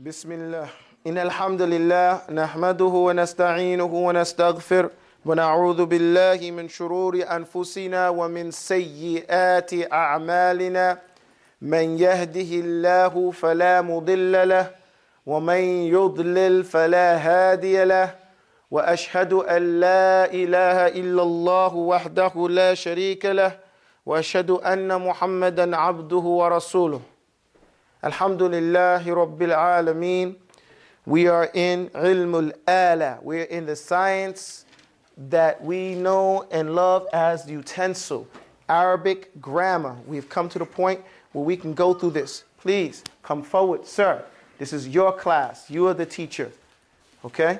بسم الله إن الحمد لله نحمده ونستعينه ونستغفر ونعوذ بالله من شرور أنفسنا ومن سيئات أعمالنا من يهده الله فلا مضل له ومن يضلل فلا هادي له وأشهد أن لا إله إلا الله وحده لا شريك له وأشهد أن محمدا عبده ورسوله. Alhamdulillahi Rabbil Alameen. We are in ᴬᵗ-ᵀᵃᵃ恤. We're in the science that we know and love as utensil, Arabic grammar. We've come to the point where we can go through this. Please come forward, sir. This is your class. You are the teacher. Okay?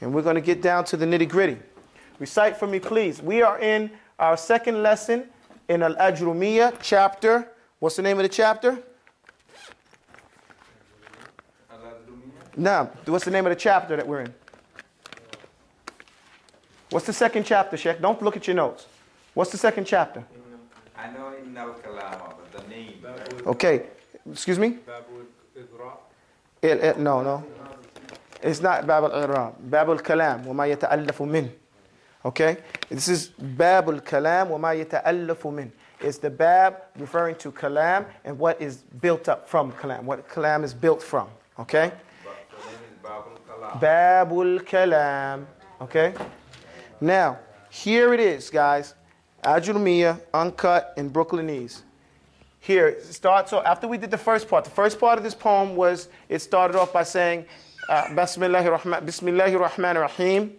And we're going to get down to the nitty-gritty. Recite for me, please. We are in our second lesson in ᴬᵗ-ᵀᵃᵃ chapter. What's the name of the chapter? Now, what's the name of the chapter that we're in? What's the second chapter, Sheikh? Don't look at your notes. What's the second chapter? I know in al-Kalama, but the name. Okay. Excuse me? No. It's not Bab al-I'rab. Bab al-Kalam. وَمَا يَتَأَلَّفُ مِنْ. Okay? This is Bab al-Kalam. وَمَا يَتَأَلَّفُ مِنْ. It's the Bab referring to Kalam and what is built up from Kalam. What Kalam is built from. Okay? Babul Kalam. Okay? Now, here it is, guys. ᴬᵗ-ᵀᵃᵃ, uncut in Brooklynese. Here, it starts off, after we did the first part of this poem was, it started off by saying, Bismillahir Rahmanir Rahim.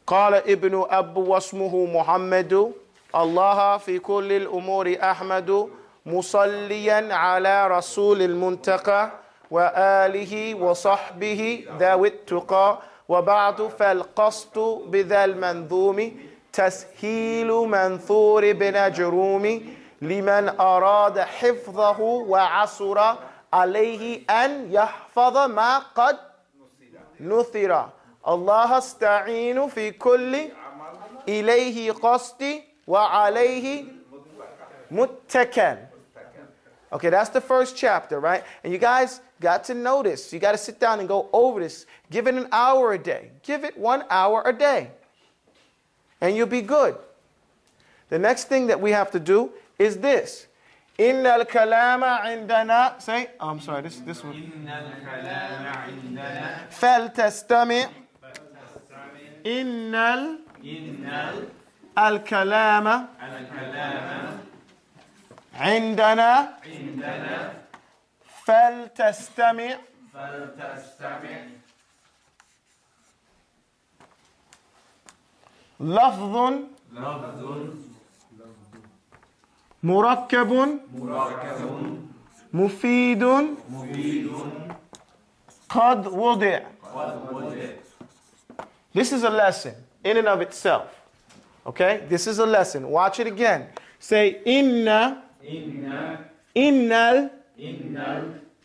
قال ابن أب واسمه محمد الله في كل الأمور أحمد مصليا على رسول المنتقى وآله وصحبه ذوي التقى وبعد فالقصد بذا المنظوم تسهيل منثور بن جروم لمن أراد حفظه وعسر عليه أن يحفظ ما قد نثر الله استعين في كل إليه قصدي وعليه متكل. Okay, that's the first chapter, right? And you guys got to notice. You got to sit down and go over this. Give it an hour a day. Give it 1 hour a day. And you'll be good. The next thing that we have to do is this. إِنَّ الْكَلَامَ عِنْدَنَا. Say, oh, I'm sorry, this one. إِنَّ الْكَلَامَ عِنْدَنَا. فَلْتَسْتَمِعْ. إِنَّ الْكَلَامَ عندنا فلتستمع لفظ مركب مفيد قد وضع. This is a lesson in and of itself. Okay? This is a lesson. Watch it again. Say inna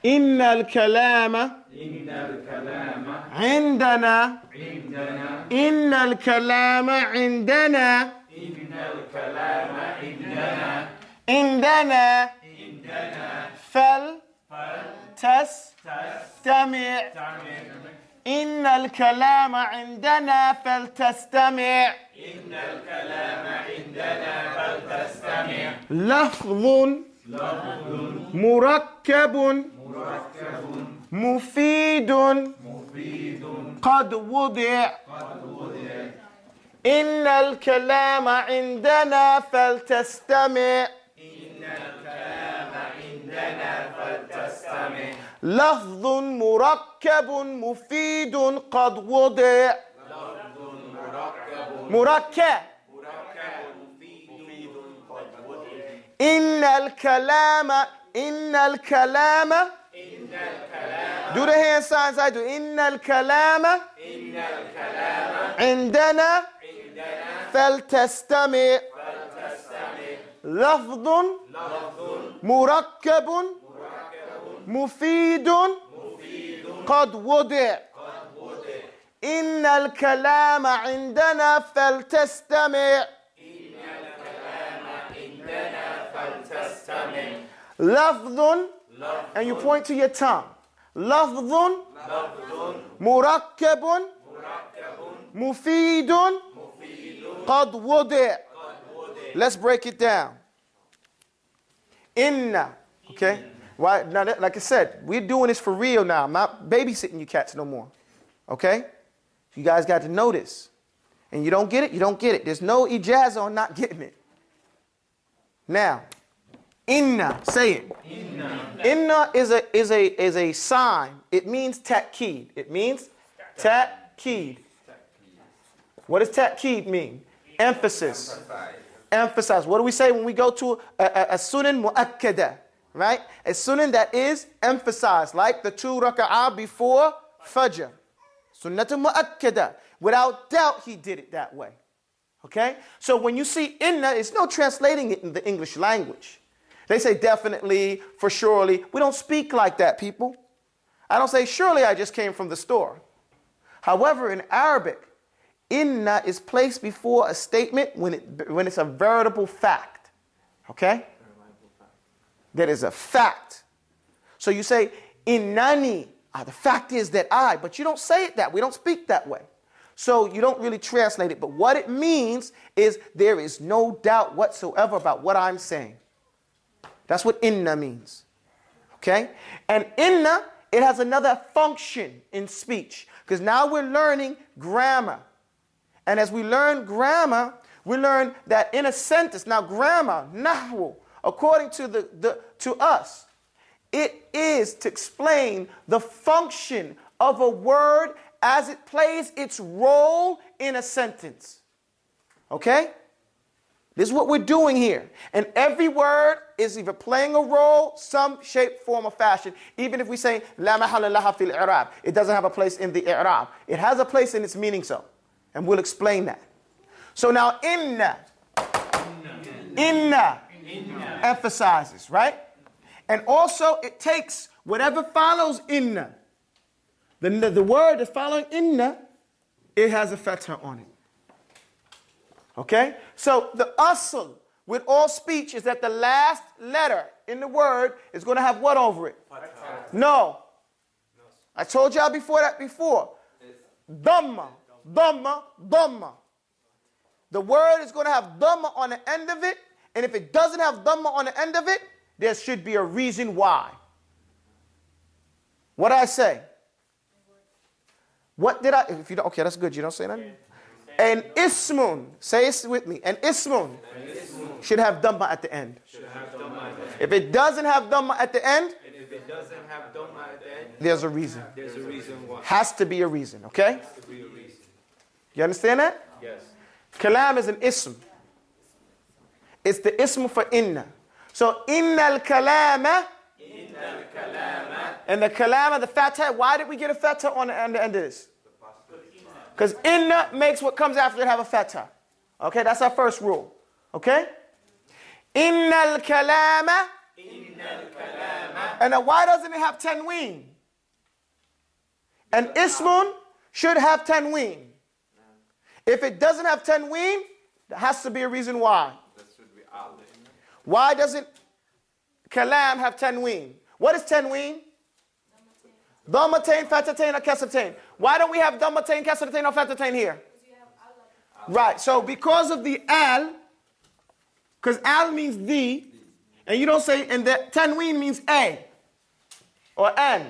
إن الكلام عندنا إن الكلام عندنا عندنا فلتستمع إن الكلام عندنا فلتستمع إن الكلام عندنا فلتستمع لفظ مركب مفيد قد وضع إن الكلام عندنا فلتستمع إن الكلام عندنا فلتستمع لفظ مركب مفيد قد وضع مركب إن الكلام Do the hand signs I do. إن الكلام عندنا فلتستمع لفظ مركب مفيد قد وضع إن الكلام عندنا فلتستمع لفظ And you point to your tongue. لفظ مركب مفيد قد وضع. Let's break it down. Inna. Okay? Why? Now, like I said, we're doing this for real now. I'm not babysitting you cats no more. Okay? You guys got to know this. And you don't get it, you don't get it. There's no ijazah on not getting it. Now, inna, say it. Inna is a sign. It means ta'keed. It means ta'keed. What does ta'keed mean? Emphasis. Emphasize. What do we say when we go to a sunan mu'akkada? Right? A sunan that is emphasized, like the 2 raka'ah before Fajr. Sunnatun mu'akkada. Without doubt, he did it that way. Okay? So when you see inna, it's no translating it in the English language. They say definitely, for surely. We don't speak like that, people. I don't say, surely I just came from the store. However, in Arabic, inna is placed before a statement when it's a veritable fact. Okay? That is a fact. So you say, innani. The fact is that I. But you don't say it that way. We don't speak that way. So you don't really translate it. But what it means is there is no doubt whatsoever about what I'm saying. That's what inna means. Okay? And inna, it has another function in speech. Because now we're learning grammar. And as we learn grammar, we learn that in a sentence, now grammar, nahwu, according to us, it is to explain the function of a word as it plays its role in a sentence. Okay? This is what we're doing here. And every word is either playing a role, some shape, form, or fashion. Even if we say, la mahala laha fil i'rab, it doesn't have a place in the i'rab. It has a place in its meaning so. And we'll explain that. So now, inna emphasizes, right? And also, it takes whatever follows inna. The word that's following inna, it has a fatha on it. Okay? So the asl with all speech is that the last letter in the word is going to have what over it? No. I told y'all before. Dhamma. Dhamma. Dhamma. The word is going to have dhamma on the end of it. And if it doesn't have dhamma on the end of it, there should be a reason why. What did I say? What did I? If you don't, okay, that's good. You don't say nothing. And ismun, say it with me. And ismun should have dhamma at the end. If it doesn't have dhamma at the end, there's a reason. There's a reason why. Has to be a reason. Okay? You understand that? Yes. Kalam is an ism. It's the ism for inna. So innal kalama. And the kalama, the fatha, why did we get a fatha on the end of this? Because inna makes what comes after it have a fatha. Okay, that's our first rule. Okay? Innal kalama. And now why doesn't it have tanween? And ismun should have tanween. If it doesn't have tanween, there has to be a reason why. Why doesn't kalam have tanween? What is tanween? Dhammatain, fathatain, or kasratain. Why don't we have dhammatain, kasratain, or fathatain here? Right, so because of the al, because al means the, and you don't say, and the tanween means a, or an.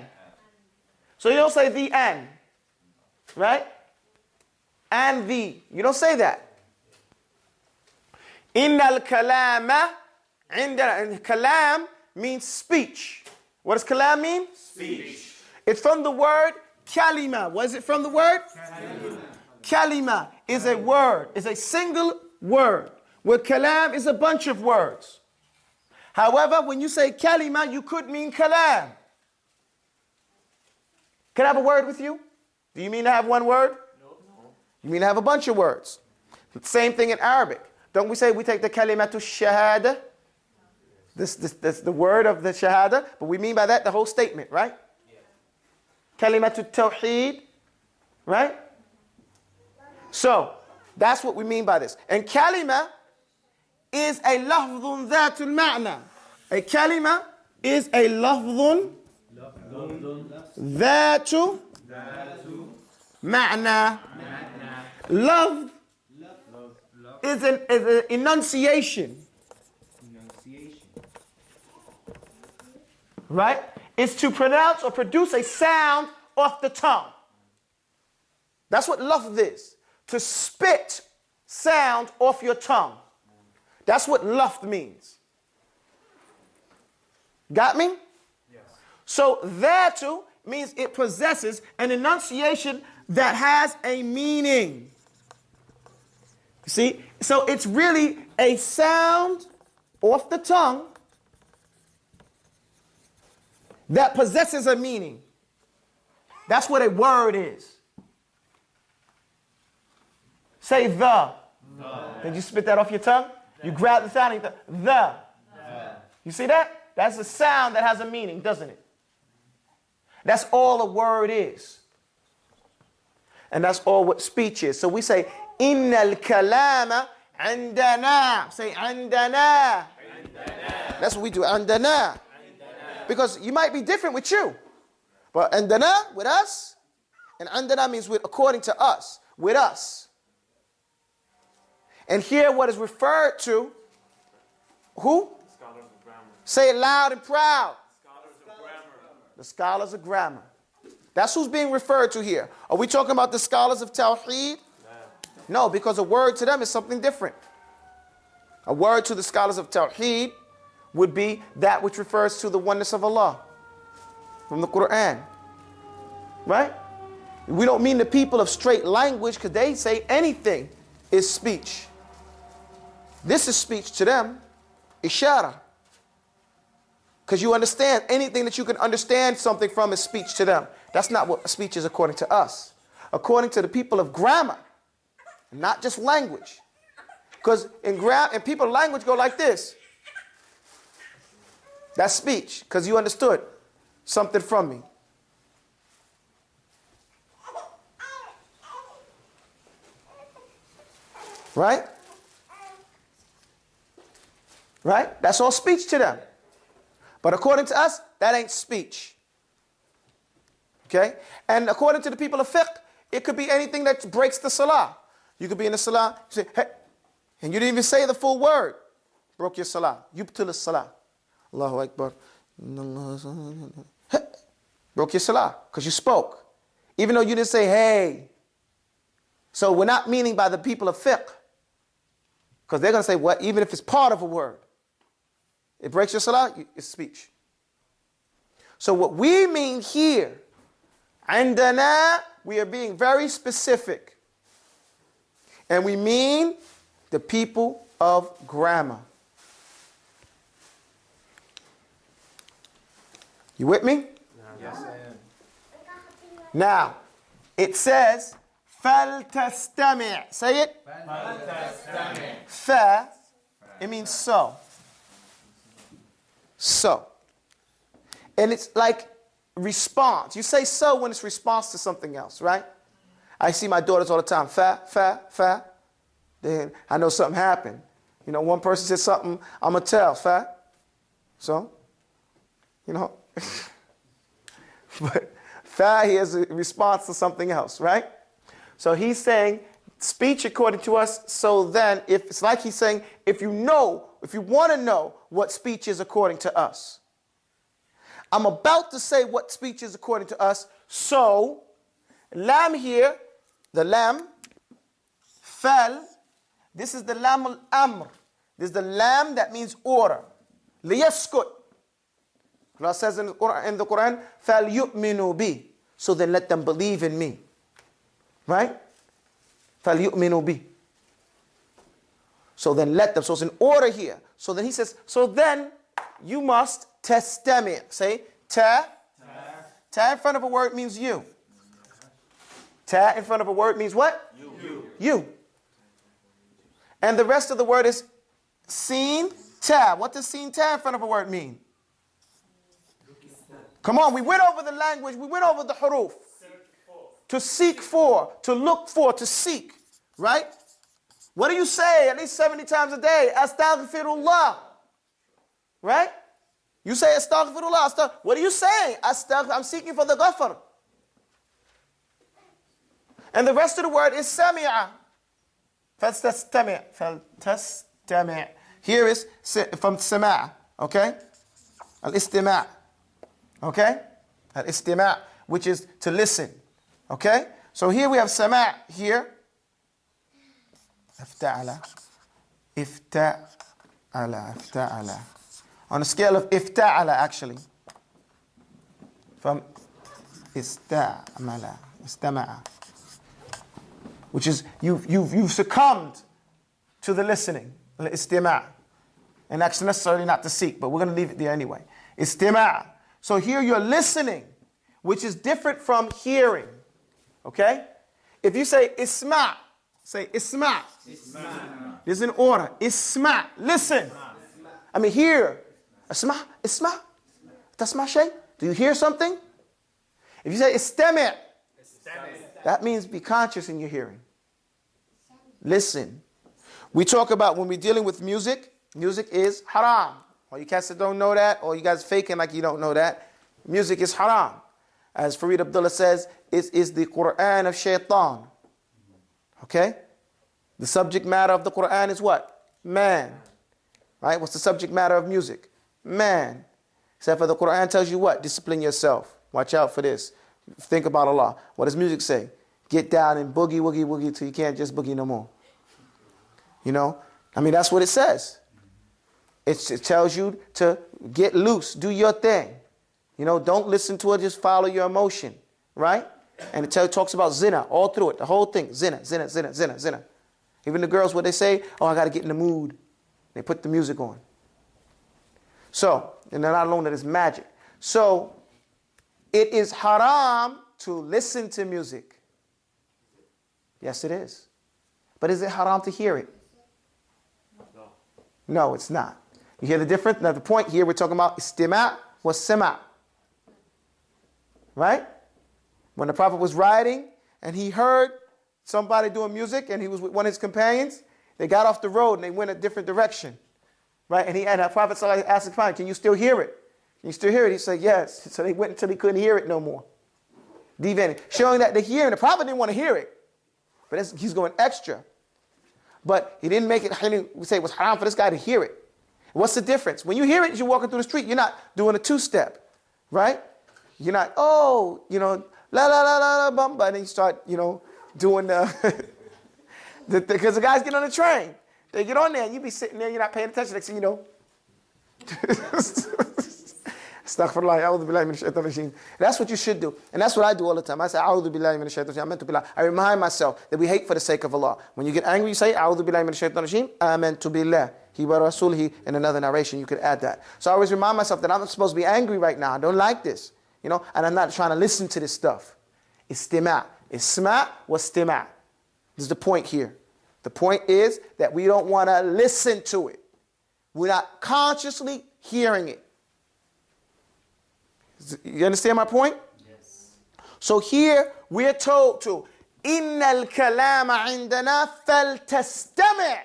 So you don't say the an, right? And the, you don't say that. Innal kalama, and kalam means speech. What does kalam mean? Speech. It's from the word kalima. What is it from the word? Kalima is a word, is a single word, where kalam is a bunch of words. However, when you say kalima, you could mean kalam. Can I have a word with you? Do you mean to have one word? No. You mean to have a bunch of words. Same thing in Arabic. Don't we say we take the kalimatu shahada? This the word of the shahada, but we mean by that the whole statement, right? Kalimatu tawheed, right? So, that's what we mean by this. And kalima is a lafdhun dhatul ma'na. A kalima is a lafdhun ذات معنى. Love is an enunciation. Right? It's to pronounce or produce a sound off the tongue. That's what lafz is. To spit sound off your tongue. That's what lafz means. Got me? Yes. So dhatu means it possesses an enunciation that has a meaning. See? So it's really a sound off the tongue that possesses a meaning. That's what a word is. Say the. Did you spit that off your tongue? You grab the sound and the. You see that? That's a sound that has a meaning, doesn't it? That's all a word is. And that's all what speech is. So we say, Innal kalama andana. Say andana. That's what we do, andana. Because you might be different with you. But andana, with us. And andana means with, according to us. With us. And here what is referred to, who? Say it loud and proud. The scholars of grammar. That's who's being referred to here. Are we talking about the scholars of Tawheed? No, because a word to them is something different. A word to the scholars of Tawheed would be that which refers to the oneness of Allah from the Quran. Right? We don't mean the people of straight language, because they say anything is speech. This is speech to them. Ishara. Because you understand, anything that you can understand something from is speech to them. That's not what speech is according to us. According to the people of grammar, not just language. Because in people language go like this. That's speech, because you understood something from me. Right? Right? That's all speech to them. But according to us, that ain't speech. Okay? And according to the people of fiqh, it could be anything that breaks the salah. You could be in the salah, you say, hey, and you didn't even say the full word. Broke your salah. Yubtil salah. Allahu Akbar. Hey. Broke your salah, because you spoke. Even though you didn't say, hey. So we're not meaning by the people of fiqh. Because they're going to say, what? Even if it's part of a word. It breaks your salah, it's speech. So what we mean here, عندنا, we are being very specific. And we mean the people of grammar. You with me? Yes, I am. Now, it says, فَلْتَسْتَمِعْ. Say it. فَلْتَسْتَمِعْ. Fa, it means so. So. And it's like response. You say so when it's response to something else, right? I see my daughters all the time. Fa. Then I know something happened. You know, one person says something, I'm going to tell. Fa. So, you know. But fa here is a response to something else, right? So he's saying speech according to us. So then, if it's like he's saying, if you want to know what speech is according to us, I'm about to say what speech is according to us. So, lam here, the lam, fal, this is the lam al-amr. This is the lam that means order. Liyaskut. Allah says in the Quran, fal yu'minu bi. So then let them believe in me. Right? Fal yu'minu bi. So then let them. So it's an order here. So then he says, so then you must testami. Say, ta. Ta in front of a word means you. Ta in front of a word means what? You. And the rest of the word is seen, ta. What does seen, ta in front of a word mean? Come on, we went over the language, we went over the huruf. To seek for, to look for, to seek. Right? What do you say at least 70 times a day? Astaghfirullah. Right? You say astaghfirullah. What are you saying? I'm seeking for the ghafar. And the rest of the word is sami'a. فَلْتَسْتَمِعْ. Here is from sama'. Okay? Al-istima'. Okay? Al-istima', which is to listen. Okay? So here we have sama' here. Ifta'ala. Ifta'ala. On a scale of ifta'ala, actually. From istama'a. Which is, you've succumbed to the listening. Al-istima'. And actually necessarily not to seek, but we're going to leave it there anyway. Istima'. So here you're listening, which is different from hearing. Okay? If you say isma', say isma'. There's an order. Isma'. Listen. I mean, hear. Isma'. Isma'. Tasma' shay. Do you hear something? If you say istami', that means be conscious in your hearing. Listen. We talk about when we're dealing with music, music is haram. All you cats that don't know that, or you guys faking like you don't know that, music is haram. As Farid Abdullah says, it is the Quran of shaitan. Okay? The subject matter of the Quran is what? Man. Right? What's the subject matter of music? Man. Except for the Quran tells you what? Discipline yourself. Watch out for this. Think about Allah. What does music say? Get down and boogie, woogie, woogie till you can't just boogie no more. You know? I mean, that's what it says. It tells you to get loose, do your thing. You know, don't listen to it, just follow your emotion. Right? And it talks about zina all through it, the whole thing. Zina, zina, zina, zina, zina. Even the girls, what they say, oh, I got to get in the mood. They put the music on. So, and they're not alone, that is magic. So, it is haram to listen to music. Yes, it is. But is it haram to hear it? No, it's not. You hear the difference? Now, the point here, we're talking about istima' was sima'. Right? When the Prophet was riding and he heard somebody doing music and he was with one of his companions, they got off the road and they went a different direction. Right? And the Prophet asked the companion, can you still hear it? Can you still hear it? He said, yes. So they went until he couldn't hear it no more. Showing that the hearing, the Prophet didn't want to hear it. But he's going extra. But he didn't make it, we say it was haram for this guy to hear it. What's the difference? When you hear it, you're walking through the street, you're not doing a two-step. Right? You're not, oh, you know, la la la la la bum, and then you start, you know, doing because the guys get on the train. They get on there and you be sitting there, you're not paying attention. Next thing you know. Astaghfirullah, a'udhu billahi minash shaitanir rajeem. That's what you should do. And that's what I do all the time. I say, a'udhu billahi minash shaitanir rajeem. I remind myself that we hate for the sake of Allah. When you get angry, you say, a'udhu billahi minash shaitanir rajeem. Amantu billah. He wa rasulihi. In another narration, you could add that. So I always remind myself that I'm not supposed to be angry right now. I don't like this. You know, and I'm not trying to listen to this stuff. Istima'. Isma' was istima'. This is the point here. The point is that we don't want to listen to it. We're not consciously hearing it. You understand my point? Yes. So here we're told to Innal kalama indana faltastami'.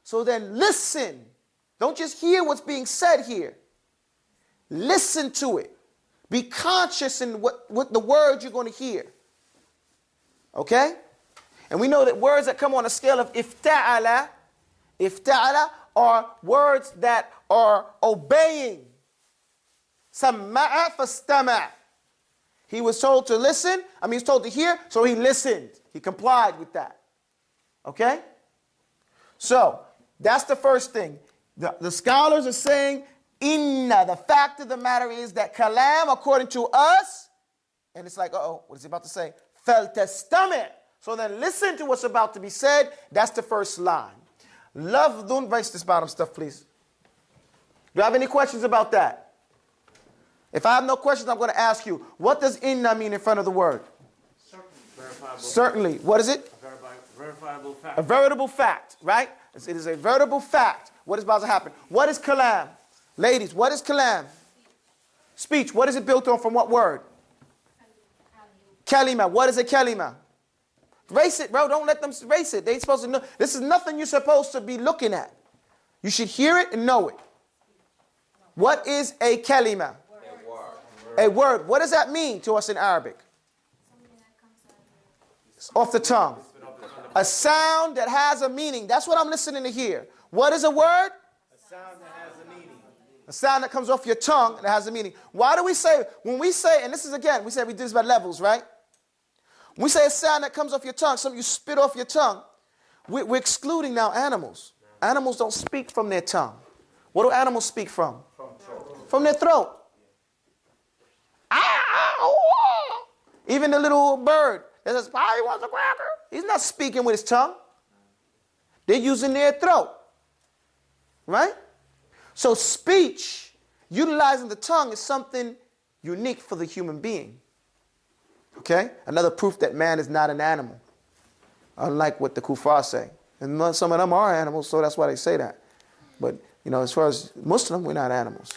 So then listen. Don't just hear what's being said here. Listen to it. Be conscious in what the words you're going to hear. Okay? And we know that words that come on a scale of ifta'ala are words that are obeying. Samma'a fastama'. He was told to listen. He's told to hear, so he listened. He complied with that. Okay? So, that's the first thing. The scholars are saying, the fact of the matter is that kalam, according to us, and it's like, what is he about to say? Faltastami'. So then listen to what's about to be said. That's the first line. Lafdhun, write this bottom stuff, please. Do I have any questions about that? If I have no questions, I'm going to ask you, what does inna mean in front of the word? Certainly. What is it? Verifiable fact. A veritable fact, right? It is a veritable fact. What is about to happen? What is kalam? Ladies, what is kalam? Speech. What is it built on from what word? Kalima. What is a kalima? Race it, bro. Don't let them race it. They're supposed to know. This is nothing you're supposed to be looking at. You should hear it and know it. What is a kalima? A word. What does that mean to us in Arabic? It's off the tongue. A sound that has a meaning. That's what I'm listening to hear. What is a word? A sound that has a meaning. A sound that comes off your tongue that has a meaning. Why do we say, when we say, and this is again, we say we do this by levels, right? When we say a sound that comes off your tongue, something you spit off your tongue, we're excluding now animals. Animals don't speak from their tongue. What do animals speak from? From their throat. Even the little bird that says, "He wants a cracker." He's not speaking with his tongue. They're using their throat. Right? So speech, utilizing the tongue, is something unique for the human being. Okay? Another proof that man is not an animal. Unlike what the kuffar say. And some of them are animals, so that's why they say that. But, as far as Muslim, we're not animals.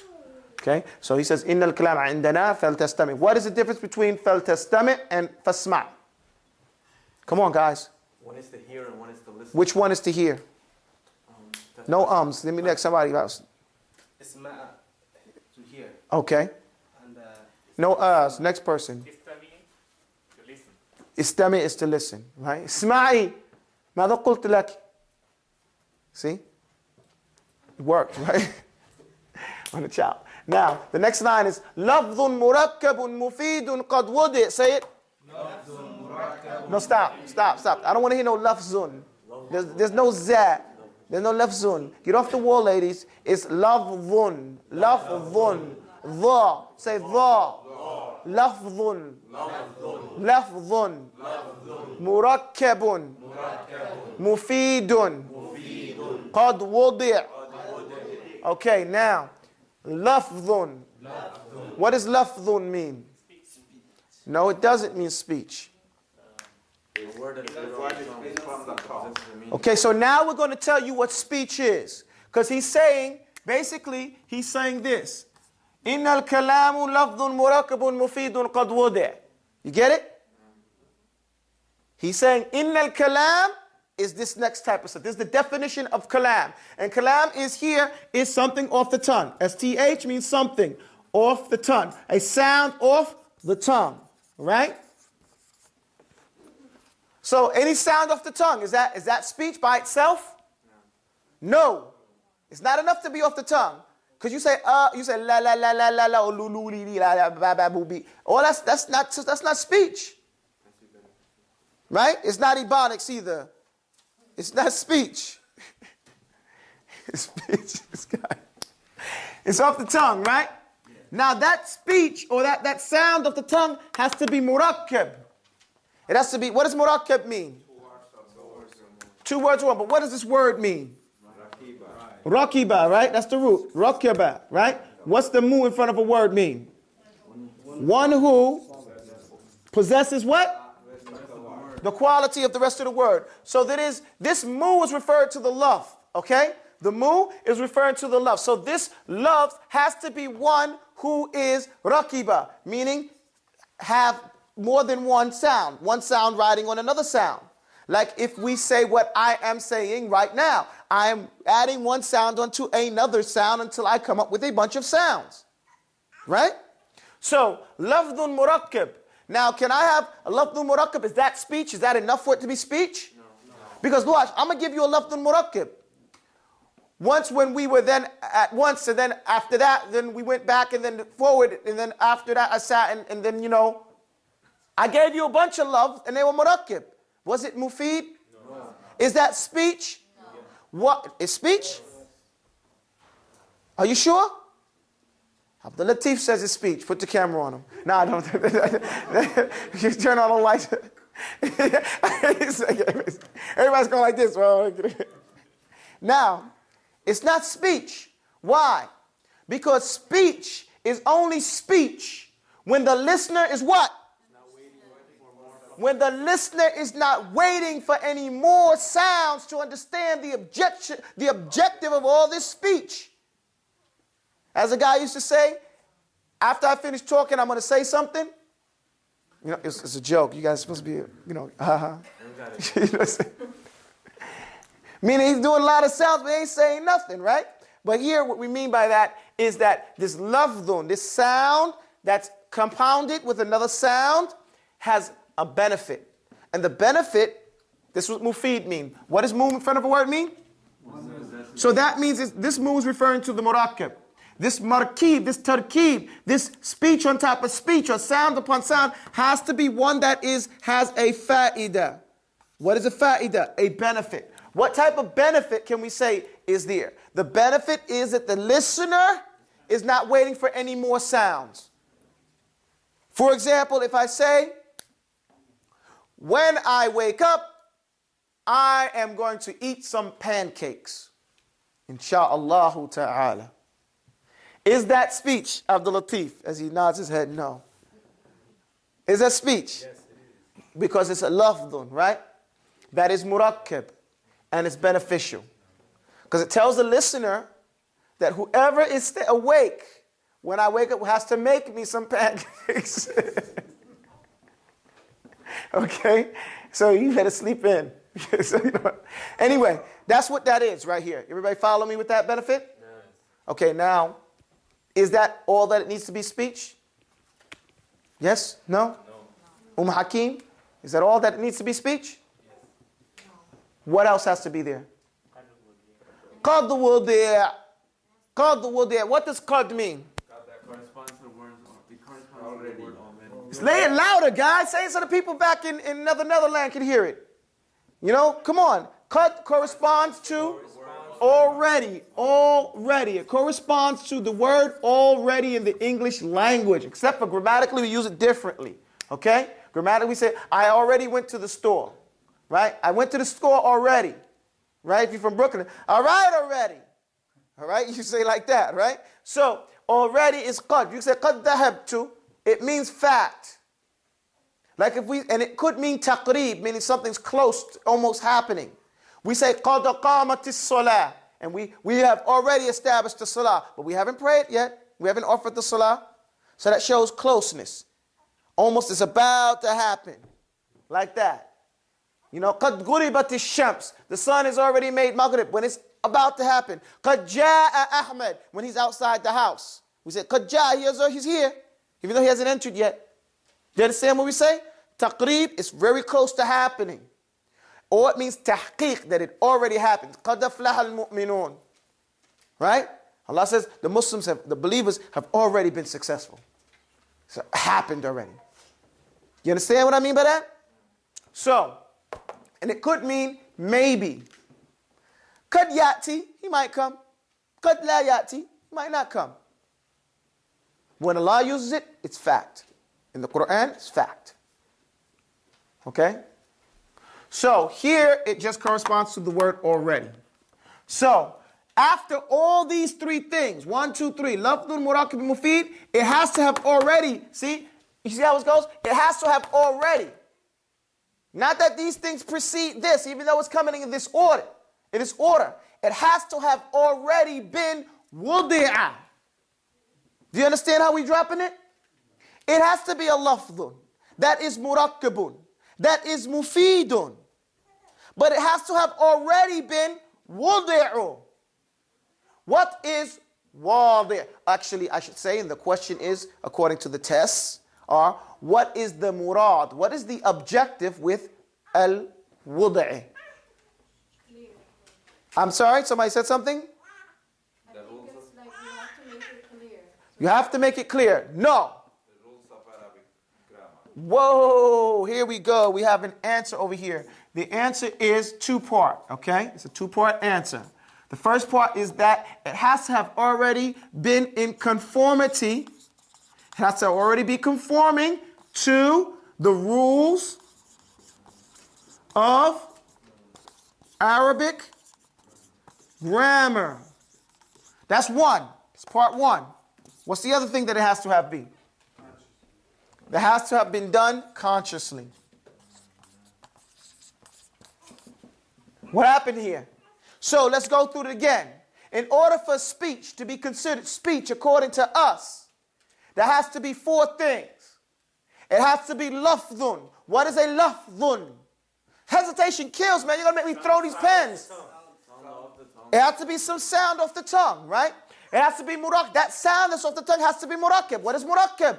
Okay? So he says, إِنَّ الْكَلَامَ عِنْدَنَا فَلْتَسْتَمِعْ. What is the difference between فَلْتَسْتَمِعْ and فَاسْمَعْ? Come on, guys. One is to hear and one is to listen. Which one is to hear? No ums. Let me next somebody else. Isma' to hear. Okay. And No next person. Istami is to listen. Right? Isma'i. ماذا قلت لك? See? It worked, right? On the child. Now, the next line is لفظ مركب مفيد قد وضع. Say it. No, stop. I don't want to hear no lafzun. There's no za. There's no lafzun. Get off the wall, ladies. It's lafzun. Lafzun. The. Say the. Lafzun. Lafzun. Murakkabun. Mufidun. Qad wudi'. Okay, now. Lafzun. What does lafzun mean? No, it doesn't mean speech. Okay, so now we're going to tell you what speech is. Because he's saying, basically, he's saying this. إِنَّ الْكَلَامُ لَفْظٌ مُرَكَّبٌ مُفِيدٌ قَدْ وُضِعَ. You get it? He's saying, إِنَّ الْكَلَامُ is this next type of stuff. This is the definition of kalam. And kalam is something off the tongue. STH means something off the tongue. A sound off the tongue. Right? So any sound off the tongue, is that speech by itself? No. It's not enough to be off the tongue. Because you say la la la la la la or lu lu li li la la ba ba boo be. Oh, that's not speech. Right? It's not ebonics either. It's not speech. It's speech. This guy. It's off the tongue, right? Now that speech or that sound of the tongue has to be murakkab. It has to be, what does murakkab mean? Two words, one. But what does this word mean? Rakiba, right? That's the root. Rakiba, right? What's the mu in front of a word mean? One who possesses what? The quality of the rest of the word. So this mu is referred to the love, okay? The mu is referring to the love. So this love has to be one who is rakiba, meaning have more than one sound riding on another sound. Like if we say what I am saying right now, I am adding one sound onto another sound until I come up with a bunch of sounds. Right? So, lafdun murakkab. Now, can I have a lafdun murakkab? Is that speech? Is that enough for it to be speech? No. Because watch, I'm going to give you a lafdun murakkab. Once when we were then at once, and then after that, then we went back and then forward, and then after that I sat and then, I gave you a bunch of love and they were murakkab. Was it mufid? No. Is that speech? No. What is speech? Are you sure? Abdul Latif says it's speech. Put the camera on him. No, I don't. You turn on the lights. Everybody's going like this. Now, it's not speech. Why? Because speech is only speech when the listener is what? When the listener is not waiting for any more sounds to understand the objective of all this speech. As a guy used to say, after I finish talking, I'm going to say something. It's a joke. You guys are supposed to be, haha. Meaning he's doing a lot of sounds, but he ain't saying nothing, right? But here, what we mean by that is that this lafdhun, this sound that's compounded with another sound, has a benefit. And the benefit, this is what mufid mean. What does mu in front of a word mean? So that means this mu is referring to the murakkab. This markib, this tarkib, this speech on top of speech or sound upon sound has to be one that has a fa'idah. What is a fa'idah? A benefit. What type of benefit can we say is there? The benefit is that the listener is not waiting for any more sounds. For example, if I say, when I wake up, I am going to eat some pancakes. Insha'Allah ta'ala. Is that speech, Abdul Latif, as he nods his head? No. Is that speech? Yes, it is. Because it's a lafdhun, right? That is murakkab, and it's beneficial. Because it tells the listener that whoever is awake when I wake up has to make me some pancakes. Okay? So you better sleep in. So, anyway, that's what that is right here. Everybody follow me with that benefit? Yes. Okay, now, is that all that it needs to be speech? Yes? No? No. Hakim, is that all that it needs to be speech? Yes. No. What else has to be there? Qad wudi'a. Qad wudi'a. What does qad mean? That corresponds to the words. It corresponds to the word already. Lay it louder, guys. Say it so the people back in Netherlands can hear it. You know, come on. Qad corresponds to already. Already. It corresponds to the word already in the English language. Except for grammatically, we use it differently. Okay? Grammatically, we say, I already went to the store. Right? I went to the store already. Right? If you're from Brooklyn. All right, already. All right? You say like that, right? So, already is qad. You say qad dhahabtu. It means fact. Like if and it could mean taqreeb, meaning something's close, almost happening. We say qad qamatis salah, and we have already established the salah, but we haven't prayed yet. We haven't offered the salah. So that shows closeness. Almost it's about to happen. Like that. You know, qad ghuribatis shams. The sun is already made maghrib when it's about to happen. Qad jaa Ahmed, when he's outside the house. We say qad jaa, he's here, even though he hasn't entered yet. Do you understand what we say? Taqreeb is very close to happening. Or it means tahqiq, that it already happened. قَدْ أَفْلَحَ الْمُؤْمِنُونَ. Right? Allah says the Muslims, the believers have already been successful. So it happened already. You understand what I mean by that? So, and it could mean maybe. Qad yati, he might come. Qad la yati, he might not come. When Allah uses it, it's fact. In the Quran, it's fact. Okay? So here it just corresponds to the word already. So after all these three things, 1, 2, 3, lafdhun, murakkab, mufid, it has to have already. See? You see how it goes? It has to have already. Not that these things precede this, even though it's coming in this order. In this order. It has to have already been wudi'a. Do you understand how we're dropping it? It has to be a lafdhun. That is murakkabun. That is mufidun. But it has to have already been wudi'u. What is wadi'? Actually, I should say, and the question is, according to the tests, are what is the murad? What is the objective with al-wudi'? I'm sorry, somebody said something? I think it's like you have to make it clear. You have to make it clear. No. Whoa, here we go. We have an answer over here. The answer is two-part, okay? It's a two-part answer. The first part is that it has to have already been in conformity. It has to already be conforming to the rules of Arabic grammar. That's one. It's part one. What's the other thing that it has to have been? That has to have been done consciously. What happened here? So let's go through it again. In order for speech to be considered speech according to us, there has to be four things. It has to be lafdhun. What is a lafdhun? Hesitation kills, man. You're going to make me throw these pens. It has to be some sound off the tongue, right? It has to be murakkab. That sound that's off the tongue has to be murakkab. What is murakkab?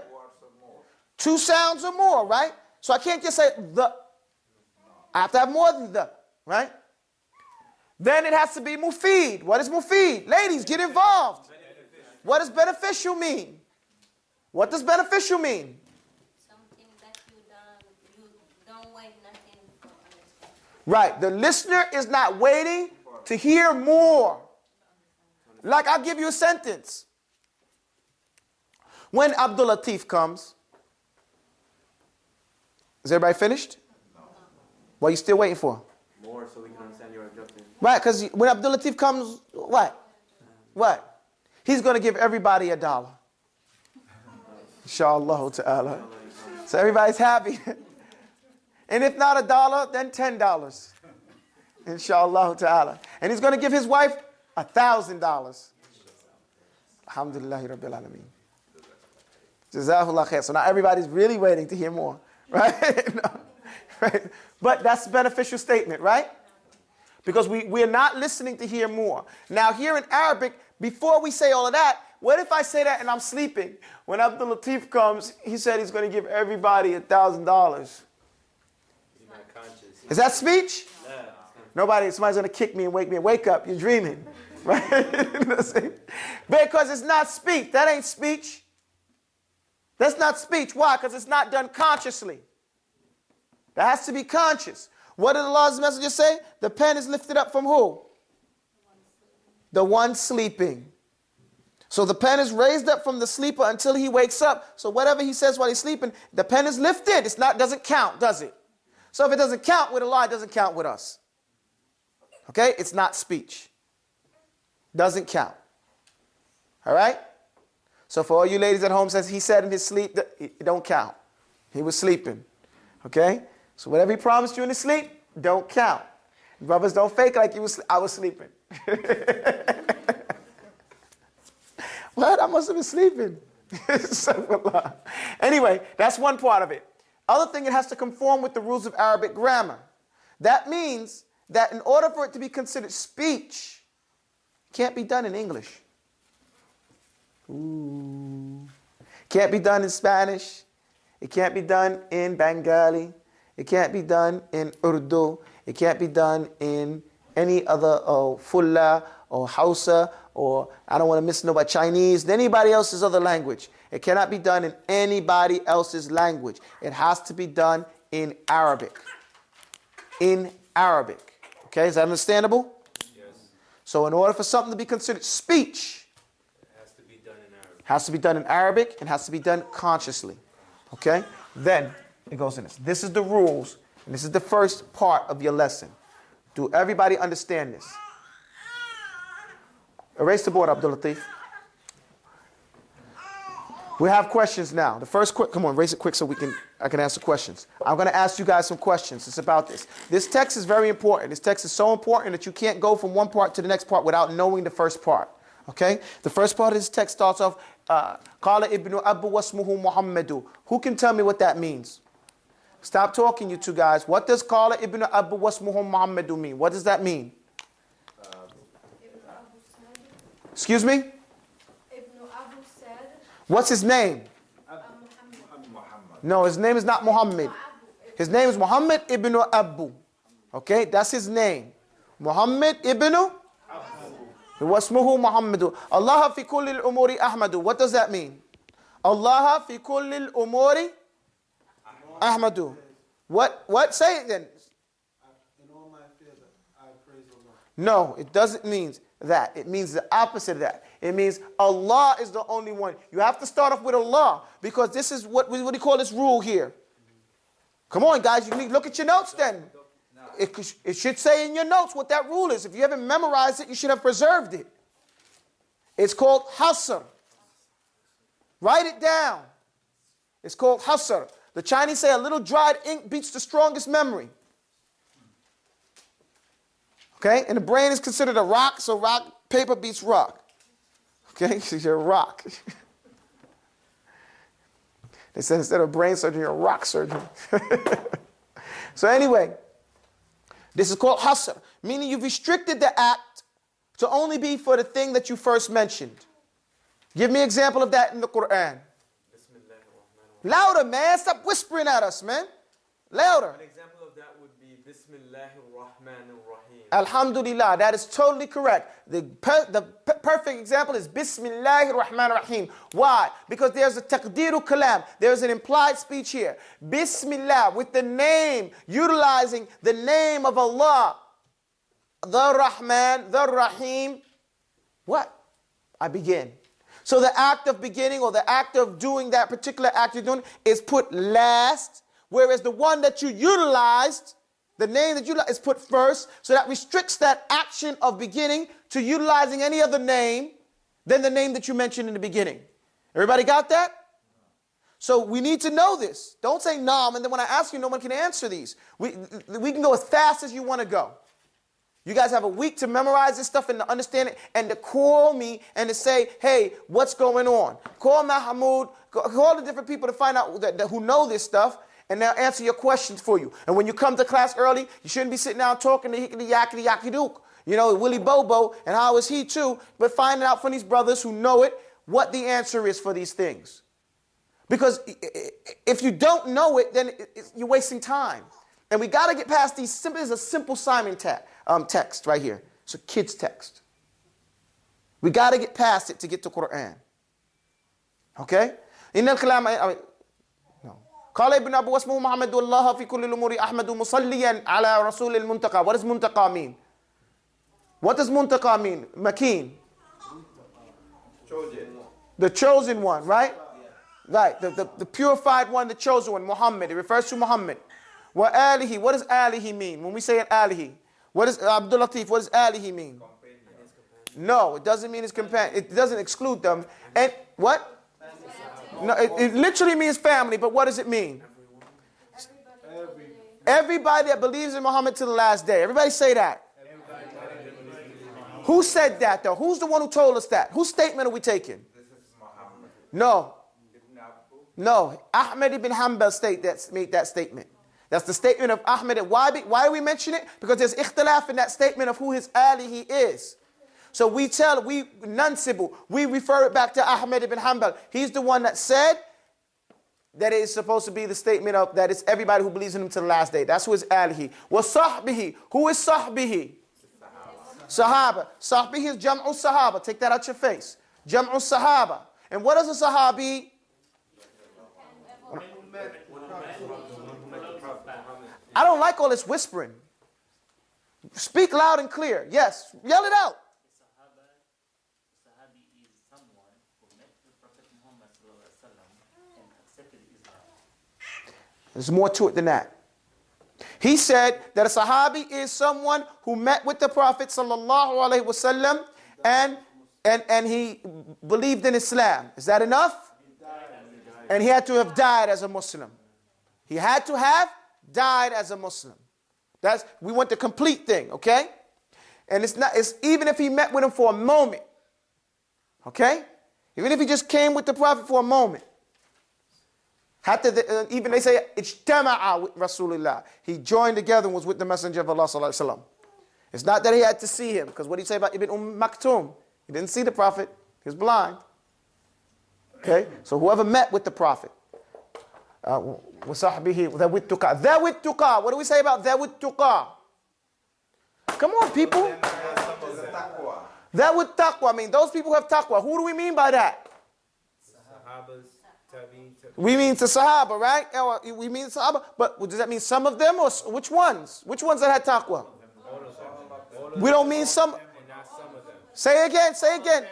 Two sounds or more, right? So I can't just say the. I have to have more than the, right? Then it has to be mufid. What is mufid? Ladies, get involved. What does beneficial mean? What does beneficial mean? Something that you don't wait nothing for understanding. Right. The listener is not waiting to hear more. Like I'll give you a sentence. When Abdul Latif comes, is everybody finished? No. What are you still waiting for? More so we can understand your objective. Right, because when Abdul Latif comes, what? What? He's going to give everybody $1. Inshallah ta'ala. So everybody's happy. And if not $1, then $10. Inshallah ta'ala. And he's going to give his wife $1,000. Alhamdulillahi Rabbil Alameen. Jazakallah khair. So now everybody's really waiting to hear more. Right? No. Right? But that's a beneficial statement, right? Because we are not listening to hear more. Now here in Arabic, before we say all of that, what if I say that and I'm sleeping? When Abdul Latif comes, he said he's going to give everybody $1,000. Is that speech? Somebody's going to kick me and wake me. Wake up, you're dreaming. Right? Because it's not speech. That ain't speech. That's not speech. Why? Because it's not done consciously. That has to be conscious. What did Allah's messenger say? The pen is lifted up from who? The one sleeping. So the pen is raised up from the sleeper until he wakes up. So whatever he says while he's sleeping, the pen is lifted. It's not, doesn't count, does it? So if it doesn't count with Allah, it doesn't count with us. Okay? It's not speech. Doesn't count. All right? So for all you ladies at home, says he said in his sleep, it don't count. He was sleeping. Okay? So whatever he promised you in his sleep, don't count. Brothers, don't fake like I was sleeping. What? I must have been sleeping. Anyway, that's one part of it. Other thing, it has to conform with the rules of Arabic grammar. That means that in order for it to be considered speech, it can't be done in English. Ooh. Can't be done in Spanish. It can't be done in Bengali. It can't be done in Urdu. It can't be done in any other Fulla or Hausa or I don't want to miss nobody Chinese, anybody else's other language. It cannot be done in anybody else's language. It has to be done in Arabic. In Arabic. Okay, is that understandable? Yes. So in order for something to be considered speech, It has to be done in Arabic. has to be done in Arabic and has to be done consciously. Okay? Then it goes in this. This is the rules, and this is the first part of your lesson. Do everybody understand this? Erase the board, Abdul Latif. We have questions now. The first come on, erase it quick so I can answer questions. I'm going to ask you guys some questions. It's about this. This text is very important. This text is so important that you can't go from one part to the next part without knowing the first part. Okay? The first part of this text starts off, قال ابن أبو واسمه محمد. Who can tell me what that means? Stop talking, you two guys. What does قال ابن أبو واسمه محمد mean? What does that mean? Excuse me? Ibn Abu said, What's his name? No, his name is not Muhammad. His name is Muhammad ibn Abu. Okay, that's his name. Muhammad ibn Abu. Wasmuhu Muhammadu. Allah fi kulli al-umuri Ahmadu. What does that mean? Allah fi kulli al-umuri Ahmadu. What? Say it then. In all my affairs, I praise Allah. No, it doesn't mean that. It means the opposite of that. It means Allah is the only one. You have to start off with Allah because this is what do you call this rule here? Come on, guys. You need look at your notes then. It should say in your notes what that rule is. If you haven't memorized it, you should have preserved it. It's called hasr. Write it down. It's called hasr. The Chinese say a little dried ink beats the strongest memory. Okay? And the brain is considered a rock, so paper beats rock. Okay? So you're a rock. They said instead of brain surgery, you're a rock surgeon. So anyway, this is called hasr, meaning you've restricted the act to only be for the thing that you first mentioned. Give me an example of that in the Quran. Louder, man. Stop whispering at us, man. Louder. An example of that would be Bismillahir-Rahmanir-Rahim. Alhamdulillah. That is totally correct. The perfect example is Bismillahir-Rahmanir-Rahim. Why? Because there's a taqdeeru kalam. There's an implied speech here. Bismillah, with the name, utilizing the name of Allah. The Rahman, the Rahim. What? I begin. So the act of beginning or the act of doing that particular act you're doing is put last, whereas the one that you utilized, the name that you utilized, is put first. So that restricts that action of beginning to utilizing any other name than the name that you mentioned in the beginning. Everybody got that? So we need to know this. Don't say Nam, and then when I ask you, no one can answer these. We can go as fast as you want to go. You guys have a week to memorize this stuff and to understand it and to call me and to say, hey, what's going on? Call Mahmoud, call the different people to find out who know this stuff, and they'll answer your questions for you. And when you come to class early, you shouldn't be sitting down talking to hickety yakety yacky dook. You know, Willie Bobo, and how is he too, but finding out from these brothers who know it what the answer is for these things. Because if you don't know it, then you're wasting time. And we got to get past these. Simply as a simple Simon text right here. It's a kid's text. We got to get past it to get to Quran. Okay? إن الكلام no. قال ابن أبو واسمه محمد الله في كل الأمور أحمد مصليا على رسول المنتقى. What does منتقى mean? What does منتقى mean? Makeen. Chosen. The chosen one, right? Right. The purified one, the chosen one, Muhammad. It refers to Muhammad. Wa alihi. What does alihi mean? When we say it alihi, what does Abdul Latif? What does alihi mean? No, it doesn't mean his companion. It doesn't exclude them. And what? No, it literally means family. But what does it mean? Everybody that believes in Muhammad to the last day. Everybody say that. Who said that though? Who's the one who told us that? Whose statement are we taking? No. No. Ahmed ibn Hanbal made that statement. That's the statement of Ahmed. Why do we mention it? Because there's ikhtilaf in that statement of who his alihi is. So we nunsibu, we refer it back to Ahmed ibn Hanbal. He's the one that said that it is supposed to be the statement of that it's everybody who believes in him to the last day. That's who is alihi. Wa sahbihi. Who is sahbihi? Sahaba. Sahbihi is jam'u sahaba. Take that out your face. Jam'u sahaba. And what is a sahabi? I don't like all this whispering. Speak loud and clear. Yes. Yell it out. Sahabi is someone who met the Prophet Muhammad and accepted Islam. There's more to it than that. He said that a sahabi is someone who met with the Prophet sallallahu alaihi wasallam and he believed in Islam. Is that enough? And he had to have died as a Muslim. He had to have died as a Muslim. We want the complete thing, okay? And it's even if he met with him for a moment. Okay? Even if he just came with the Prophet for a moment. Even they say, ijtama'a with Rasulullah. He joined together and was with the Messenger of Allah sallallahu alaihi wasallam. It's not that he had to see him, because what did he say about Ibn Maktum? He didn't see the Prophet. He was blind. Okay? So whoever met with the Prophet. وَصَحْبِهِ ذَوِي التُّقَى. ذَوِي التُّقَى. What do we say about ذَوِي التُّقَى? Come on, people. ذَوِي التَّقْوَى. I mean, those people who have taqwa. Who do we mean by that? We mean the Sahaba, right? We mean the Sahaba. But does that mean some of them or which ones? Which ones that had taqwa? We don't mean some. Say again, say again.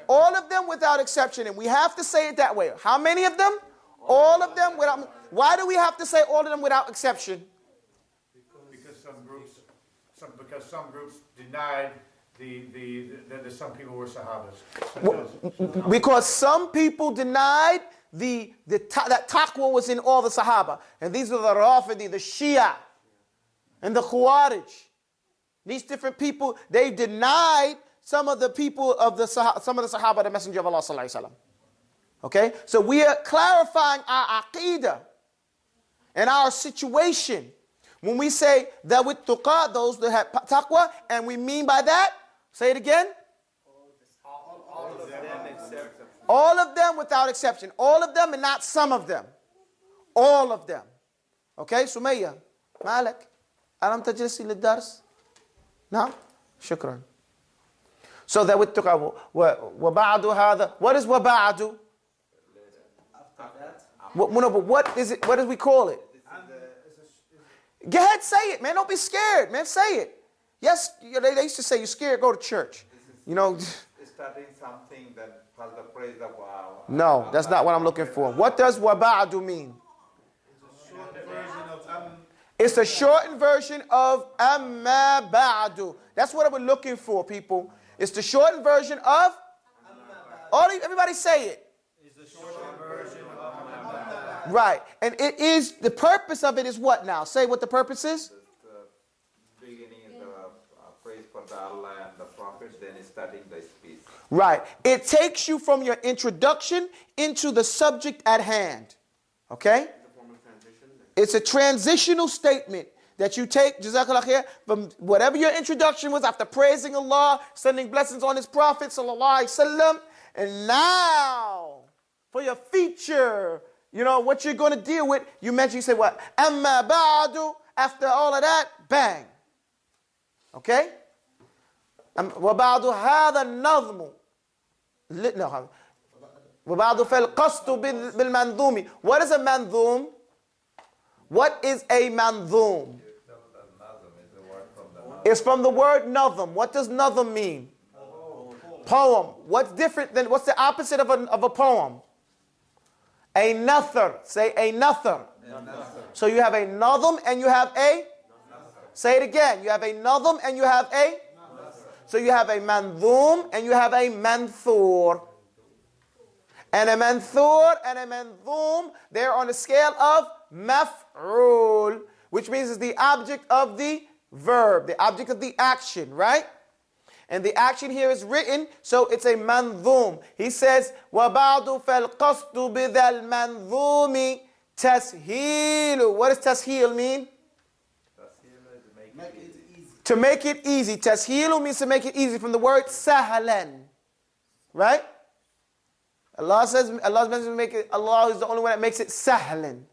All of them without exception. And we have to say it that way. How many of them? All of them without. Why do we have to say all of them without exception? Because some groups denied that some people were Sahabas. Because some people denied that taqwa was in all the Sahaba. And these are the Rafidi, the Shia, and the Khawarij. These different people, they denied some of the people of some of the Sahaba, the Messenger of Allah sallallahu alaihi wasallam. Okay, so we are clarifying our aqidah and our situation when we say that with tuqa, those that have taqwa, and we mean by that, say it again. All of them except All of them without exception. All of them and not some of them. All of them. Okay, Sumayya. Malik. Alam tajlisi lid-dars? No? Shukran. So that with tuqa وَبَعْدُ هَذا. What is وَبَعْدُ? No, but what is it? What do we call it? Go ahead, say it, man. Don't be scared, man. Say it. Yes, they used to say, you're scared, go to church. You know. Studying something that has the praise of wow. No, that's not what I'm looking for. What does waba'du mean? It's a shortened version of amma ba'du. That's what we're looking for, people. It's the shortened version of. Everybody say it. Right. And it is, the purpose of it is what now? Say what the purpose is. The beginning is the praise for the Allah and the Prophet, then studying the speech. Right. It takes you from your introduction into the subject at hand. Okay? It's a transitional statement that you take, Jazakallah khair, from whatever your introduction was after praising Allah, sending blessings on His Prophet, sallallahu alaihi wasallam, and now for your feature. You know, what you're going to deal with, you mentioned, you say what? Amma ba'du, after all of that, bang. Okay? وَبَعْدُ هَذَا النَّظْمُ وَبَعْدُ فَالْقَصْدُ بِالْمَنْظُومِ. What is a manzoom? What is a manzoom? It's from the word nazm. What does nazm mean? Poem. What's the opposite of a poem? A nathar. Say a nathar. So you have a nazm and you have a. Say it again. You have a nazm and you have a. So you have a manzoom and you have a manthur. And a manthur and a manzoom, they're on the scale of maf'ul, which means it's the object of the verb, the object of the action, right? And the action here is written, so it's a manzoom. He says, وَبَعْدُ فَالْقَصْدُ بِذَا الْمَنْظُومِ تَسْهِيلُ. What does tasheel mean? Make it easy. To make it easy. Tasheelu means to make it easy, from the word sahlan. Right? Allah says, Allah is the only one that makes it sahlan.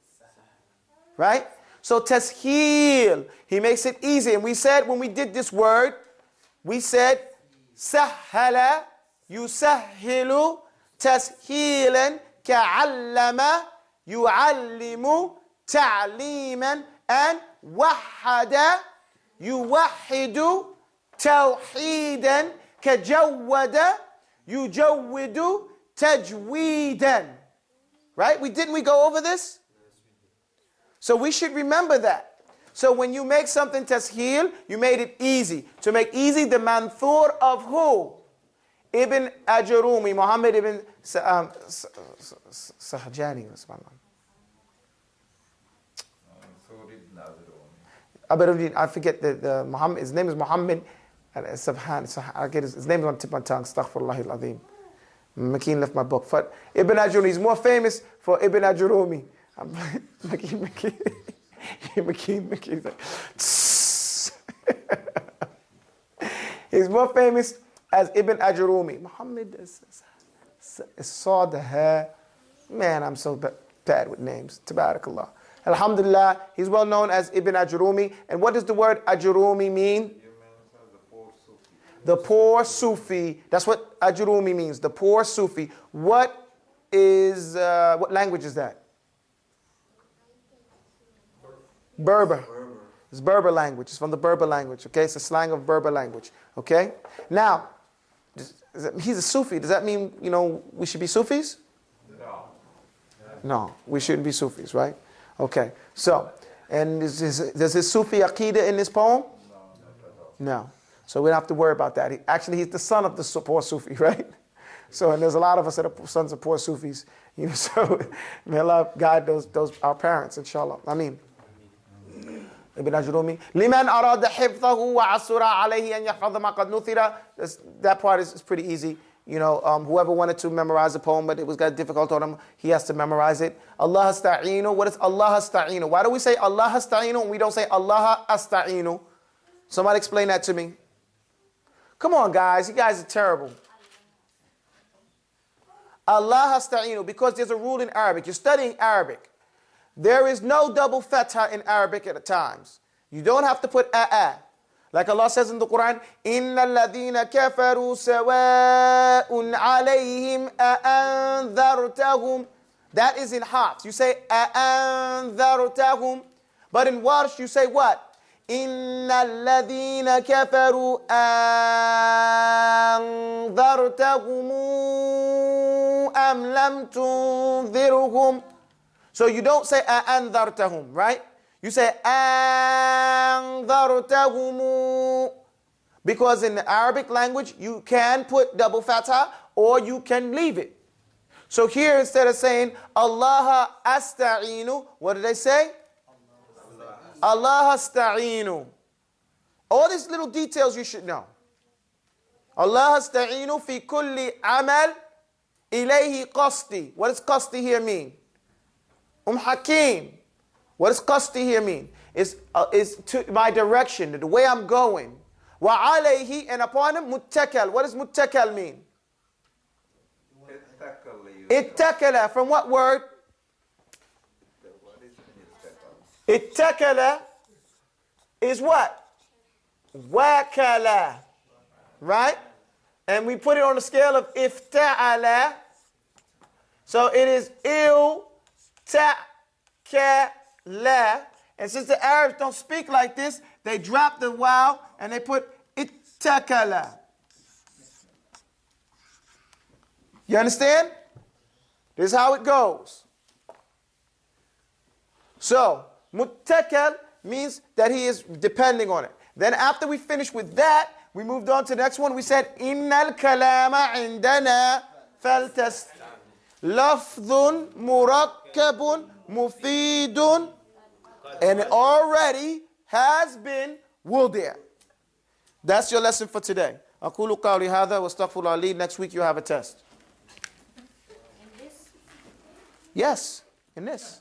Right? So tasheel, He makes it easy. And we said, when we did this word, we said, سهل يسهل تسهيلا كعلم يعلم تعليما and وحد يوحد توحيدا كجود يجود تجويدا. Right? Didn't we go over this? So we should remember that. So when you make something tasheel, you made it easy. To make easy the manthur of who? Ibn Ajurumi, Muhammad ibn Sahjani. I forget the Muhammad. His name is Muhammad. I get his name is on the tip of my tongue. Astaghfirullah al-Azim. Makeen left my book. But Ibn Ajurumi, he's more famous for Ibn Ajurumi. Makeen. He's more famous as Ibn Ajurumi. Muhammad is Sadaha. Man, I'm so bad with names. Tabarakallah. Alhamdulillah, he's well known as Ibn Ajurumi. And what does the word Ajurumi mean? The poor Sufi. That's what Ajurumi means. The poor Sufi. What language is that? Berber. It's Berber language. It's from the Berber language. Okay, it's a slang of Berber language. Okay. Now, he's a Sufi. Does that mean we should be Sufis? No, we shouldn't be Sufis, right? Okay. So, and does his Sufi Aqidah in this poem? No. So we don't have to worry about that. He's the son of the poor Sufi, right? So, and there's a lot of us that are sons of poor Sufis. So may Allah guide those our parents, inshallah. I mean. Ibn Ajurumi. لِمَنْ أَرَادَ حِفْظَهُ وَعَسُرَ عَلَيْهِ أَنْ يَحْفَظَ مَا قَدْ نُثِرَ. That part is pretty easy. Whoever wanted to memorize a poem, but it was got difficult on him, he has to memorize it. Allah asta'inu. What is Allah asta'inu? Why do we say Allah asta'inu and we don't say Allah asta'inu? Somebody explain that to me. Come on, guys. You guys are terrible. Allah asta'inu, because there's a rule in Arabic. You're studying Arabic. There is no double fatha in Arabic at times. You don't have to put a. Like Allah says in the Quran, إِنَّ الَّذِينَ كَفَرُوا سَوَاءٌ عَلَيْهِمْ أَأَنذَرْتَهُمْ. That is in Hafs. You say أَأَنذَرْتَهُمْ. But in Warsh you say what? إِنَّ الَّذِينَ كَفَرُوا أَنذَرْتَهُمْ أَمْ لَمْ تُنذِرْهُمْ. So you don't say أَأَنذَرْتَهُمْ, right? You say أَنذَرْتَهُمْ. Because in the Arabic language, you can put double fatha or you can leave it. So here, instead of saying Allah asta'inu, what did they say? Allah asta'inu. All these little details you should know. Allah asta'inu fi kulli amal ilayhi qasti. What does qasti here mean? Hakim. What does qasti here mean? Is to my direction, the way I'm going. Wa alayhi, and upon him, muttakal. What does muttakal mean? Ittakala. From what word? Ittakala is what? Wakala. Right? And we put it on the scale of ifta'ala. So it is il-ta-ka-la. And since the Arabs don't speak like this, they drop the waw and they put ittakala. You understand? This is how it goes. So, muttakal means that he is depending on it. Then after we finished with that, we moved on to the next one. We said, Innal kalama indana faltast. Lafdhun murakkabun mufidun. And it already has been wudi'a. That's your lesson for today. Aqulu qawli hadha wa astaghfirullah li. Next week you have a test. In this? Yes, in this.